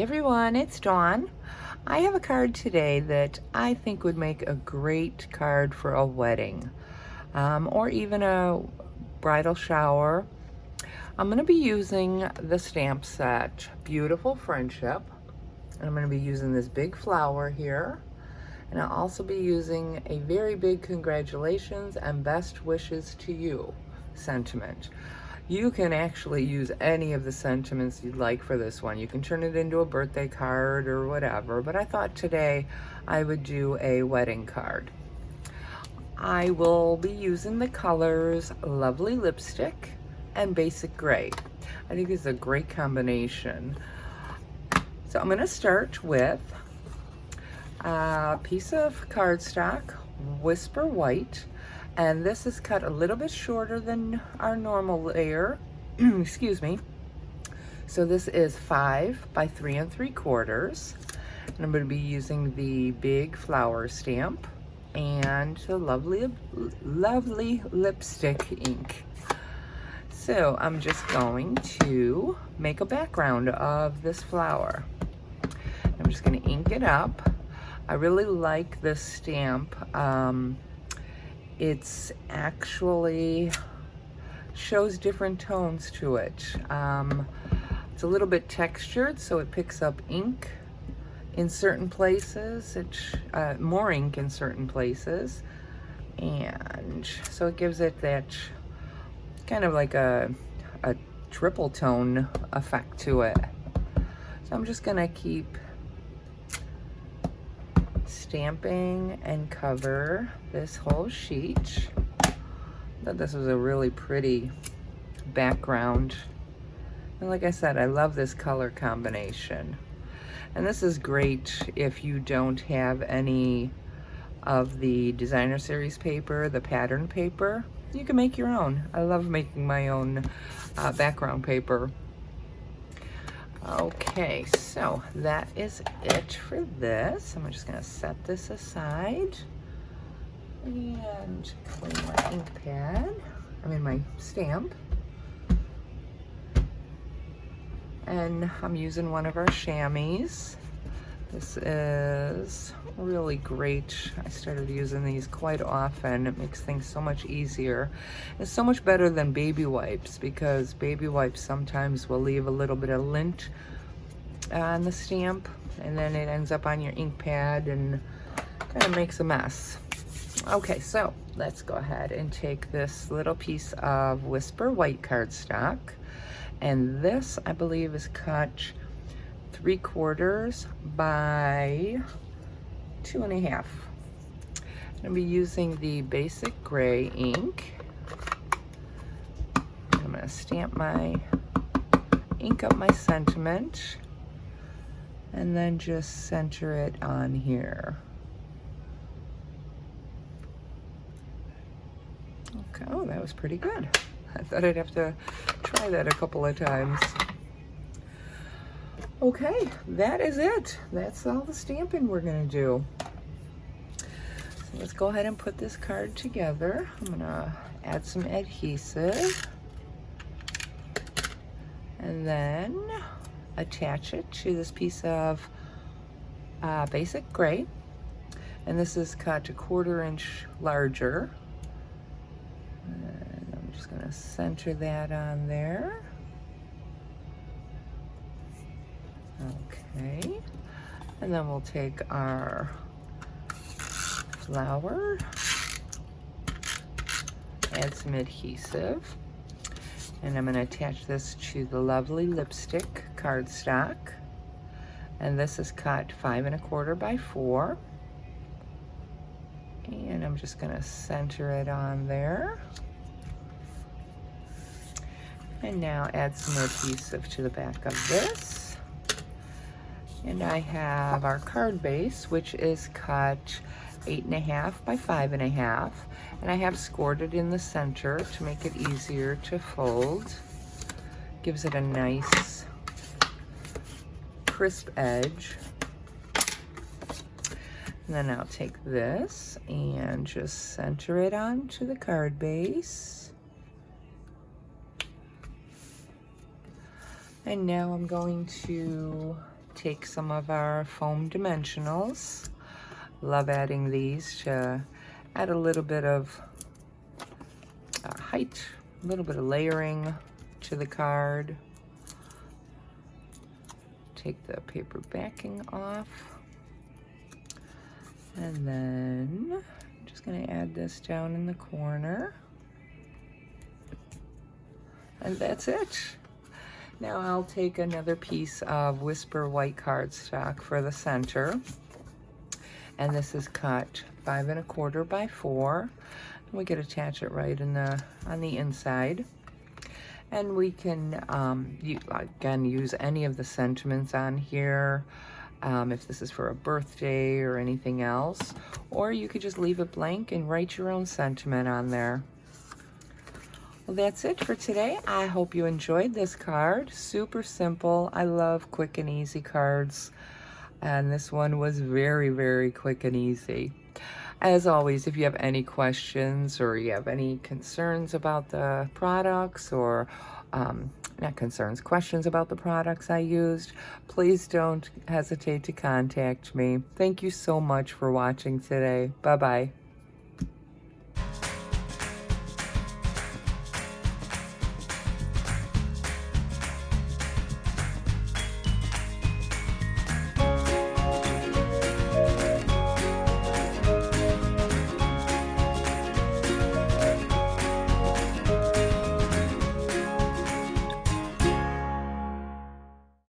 everyone, it's Dawn. I have a card today that I think would make a great card for a wedding or even a bridal shower. I'm going to be using the stamp set Beautiful Friendship, and I'm going to be using this big flower here, and I'll also be using a very big congratulations and best wishes to you sentiment. You can actually use any of the sentiments you'd like for this one. You can turn it into a birthday card or whatever, but I thought today I would do a wedding card. I will be using the colors Lovely Lipstick and Basic Gray. I think it's a great combination. So I'm going to start with a piece of cardstock, Whisper White. And this is cut a little bit shorter than our normal layer, excuse me. So this is 5 by 3 3/4. And I'm going to be using the big flower stamp and the lovely lipstick ink. So I'm just going to make a background of this flower. I'm just going to ink it up. I really like this stamp. It's actually shows different tones to it. It's a little bit textured, so it picks up ink in certain places, more ink in certain places, and so it gives it that kind of like a triple tone effect to it. So I'm just gonna keep stamping and cover this whole sheet. I thought this was a really pretty background, and like I said, I love this color combination. And this is great if you don't have any of the designer series paper, the pattern paper. You can make your own. I love making my own background paper. Okay, so that is it for this. I'm just going to set this aside and clean my ink pad, my stamp. And I'm using one of our chamois. This is really great. I started using these quite often. It makes things so much easier. It's so much better than baby wipes, because baby wipes sometimes will leave a little bit of lint on the stamp, and then it ends up on your ink pad and kind of makes a mess. Okay, so let's go ahead and take this little piece of Whisper White cardstock, and this I believe is cut 3/4 by 2 1/2. I'm gonna be using the Basic Gray ink. I'm gonna stamp my ink up my sentiment and then just center it on here. Okay, oh, that was pretty good. I thought I'd have to try that a couple of times. Okay, that is it. That's all the stamping we're gonna do. So let's go ahead and put this card together. I'm gonna add some adhesive and then attach it to this piece of Basic Gray. And this is cut 1/4 inch larger. And I'm just gonna center that on there. Okay, and then we'll take our flower, add some adhesive, and I'm going to attach this to the Lovely Lipstick cardstock. And this is cut 5 1/4 by 4. And I'm just going to center it on there. And now add some adhesive to the back of this. And I have our card base, which is cut 8 1/2 by 5 1/2, and I have scored it in the center to make it easier to fold. Gives it a nice crisp edge. And then I'll take this and just center it onto the card base. And now I'm going to take some of our foam dimensionals. Love adding these to add a little bit of height, a little bit of layering to the card. Take the paper backing off. And then I'm just going to add this down in the corner. And that's it. Now I'll take another piece of Whisper white cardstock for the center. And this is cut 5 1/4 by 4. We could attach it right in on the inside. And we can, again, use any of the sentiments on here. If this is for a birthday or anything else, or you could just leave it blank and write your own sentiment on there. Well, that's it for today. I hope you enjoyed this card. Super simple. I love quick and easy cards, and this one was very, very quick and easy. As always, if you have any questions or you have any concerns about the products, or not concerns, questions about the products I used, please don't hesitate to contact me. Thank you so much for watching today. Bye-bye.